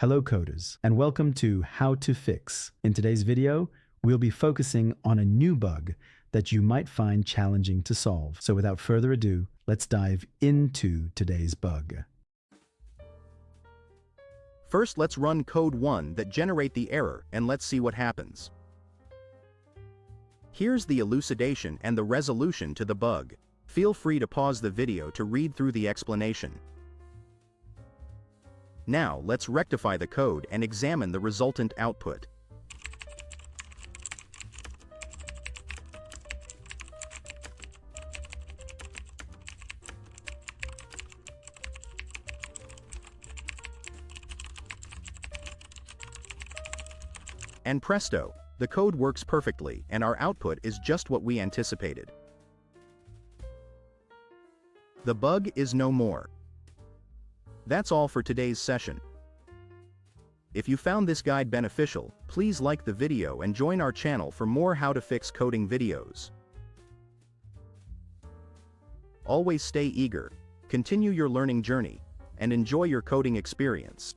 Hello coders, and welcome to How to Fix. In today's video, we'll be focusing on a new bug that you might find challenging to solve. So without further ado, let's dive into today's bug. First, let's run code 1 that generate the error and let's see what happens. Here's the elucidation and the resolution to the bug. Feel free to pause the video to read through the explanation. Now, let's rectify the code and examine the resultant output. And presto, the code works perfectly and our output is just what we anticipated. The bug is no more. That's all for today's session. If you found this guide beneficial, please like the video and join our channel for more how to fix coding videos. Always stay eager, continue your learning journey, and enjoy your coding experience.